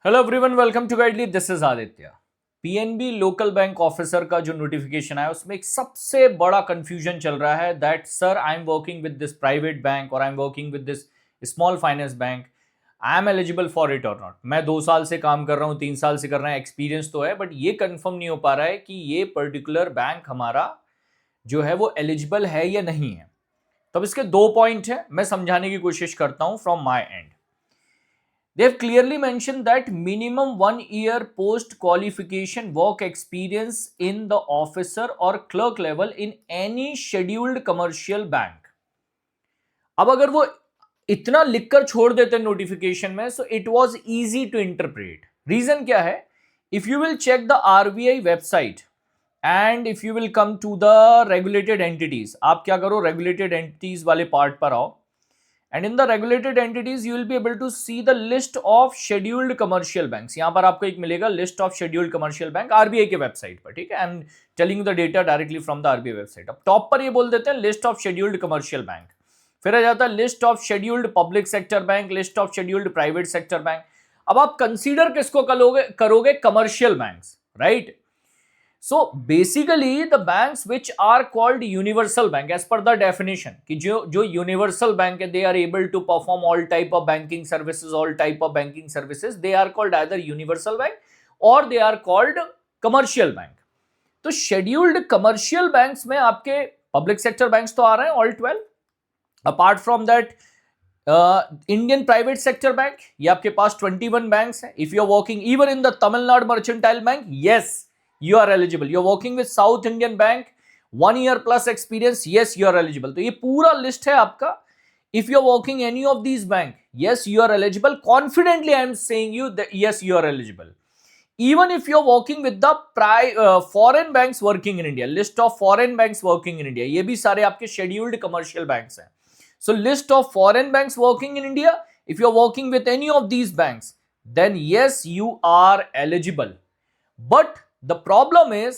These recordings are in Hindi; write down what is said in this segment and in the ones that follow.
Hello everyone, welcome to Guidely. This is Aditya. PNB local bank officer का जो नोटिफिकेशन आया उसमें एक सबसे बड़ा कंफ्यूजन चल रहा है that sir I am working with this private bank और I am working with this small finance bank, I am eligible for it और नॉट। मैं 2 साल से काम कर रहा हूँ, 3 साल से कर रहा है, एक्सपीरियंस तो है, बट ये कंफर्म नहीं हो पा रहा है कि ये पर्टिकुलर बैंक हमारा जो है वो एलिजिबल है या नहीं है। तो अब इसके 2 पॉइंट है, मैं समझाने की कोशिश करता हूं from my and. They have clearly mentioned that minimum 1 year post qualification work experience in the officer or clerk level in any scheduled commercial bank. अब अगर वो इतना लिखकर छोड़ देते नोटिफिकेशन में, so it was easy to interpret. Reason क्या है? If you will check the RBI website and if you will come to the regulated entities, आप क्या करो, रेगुलेटेड एंटिटीज वाले पार्ट पर आओ, and in the regulated entities you will be able to see the list of scheduled commercial banks। यहां पर आपको एक मिलेगा list of scheduled commercial bank RBI के वेबसाइट पर, ठीक है। I am telling the data directly from the RBI website. अब टॉप पर ये बोल देते हैं list of scheduled commercial bank, फिर आ जाता है list of scheduled public sector bank, list of scheduled private sector bank. अब आप कंसीडर किसको करोगे? Commercial banks, right. So basically the banks which are called universal bank as per the definition कि जो universal bank है, they are able to perform all type of banking services, all type of banking services, they are called either universal bank or they are called commercial bank। तो scheduled commercial banks में आपके public sector banks तो आ रहे हैं all 12। apart from that Indian private sector bank, ये आपके पास 21 बैंक्स हैं। If you are working even in the Tamil Nadu mercantile bank, yes you are eligible। you're working with South Indian Bank, 1 year plus experience, yes you are eligible। तो ये पूरा लिस्ट है आपका। if you are working any of these bank, yes you are eligible। confidently I am saying you that yes you are eligible। even if you are working with the foreign banks working in India, list of foreign banks working in India, ये भी सारे आपके scheduled commercial banks हैं। so list of foreign banks working in India, if you are working with any of these banks, then yes you are eligible। but the problem is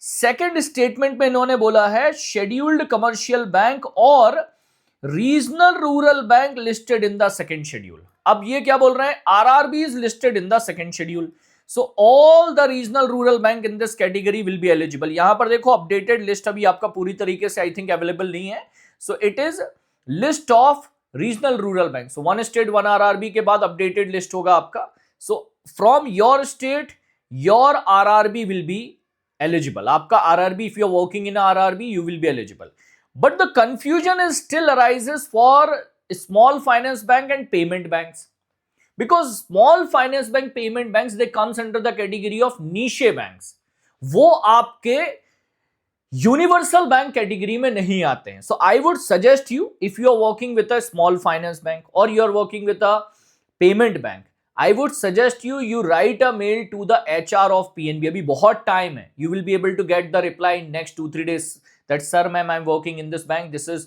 second statement में इन्होंने बोला है शेड्यूल्ड कमर्शियल बैंक और regional rural bank listed in the second schedule. अब ये क्या बोल रहे हैं? RRB is listed in the second schedule, so all the regional rural bank in this category will be eligible. यहां पर देखो अपडेटेड लिस्ट अभी आपका पूरी तरीके से आई थिंक अवेलेबल नहीं है। So it is list of regional rural bank. So 1 state 1 RRB के बाद अपडेटेड लिस्ट होगा आपका। So from your state your RRB will be eligible। आपका RRB, if you are working in RRB, you will be eligible। But the confusion is still arises for small finance bank and payment banks, because small finance bank, payment banks, they comes under the category of niche banks। वो आपके यूनिवर्सल बैंक कैटेगरी में नहीं आते हैं। So I would suggest you, if you are working with a small finance bank और you are working with a payment bank, I would suggest you write a mail to the HR of PNB। अभी बहुत टाइम है, you will be able to get the reply in next 2-3 days that sir ma'am I'm working in this bank, this is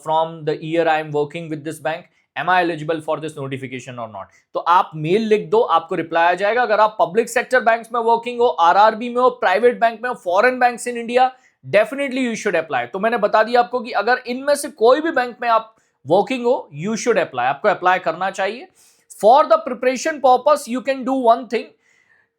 from the year I'm working with this bank, am I eligible for this notification or not। तो आप मेल लिख दो, आपको रिप्लाई आ जाएगा। अगर आप पब्लिक सेक्टर बैंक्स में वर्किंग हो, आरआरबी में हो, प्राइवेट बैंक में हो, foreign banks in India, definitely you should apply. तो मैंने बता दिया आपको कि अगर इनमें से कोई भी बैंक में आप वर्किंग हो, यू शुड अप्लाई, आपको अप्लाई करना चाहिए। For the preparation purpose, you can do one thing,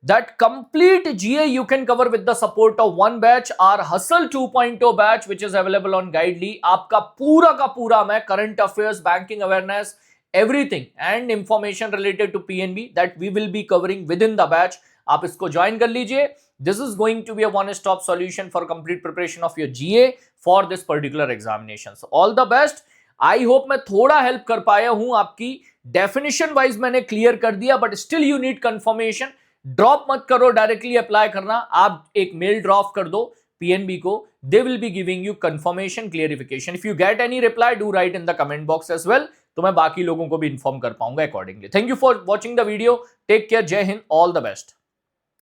that complete GA you can cover with the support of one batch, our Hustle 2.0 batch, which is available on Guidely। आपका पूरा का पूरा मैं current affairs, banking awareness, everything and information related to PNB that we will be covering within the batch। आप इसको ज्वाइन कर लीजिए। This is going to be a one-stop solution for complete preparation of your GA for this particular examination। So all the best। I hope मैं थोड़ा हेल्प कर पाया हूं आपकी। डेफिनेशन वाइज मैंने क्लियर कर दिया, but still you need confirmation. Drop मत करो, डायरेक्टली अप्लाई करना। आप एक मेल ड्रॉप कर दो पीएनबी को, they will be giving you confirmation, clarification. If you get any reply, do write in the comment box as well, तो मैं बाकी लोगों को भी इन्फॉर्म कर पाऊंगा accordingly. Thank you for watching the video, take care, जय हिंद, ऑल द बेस्ट।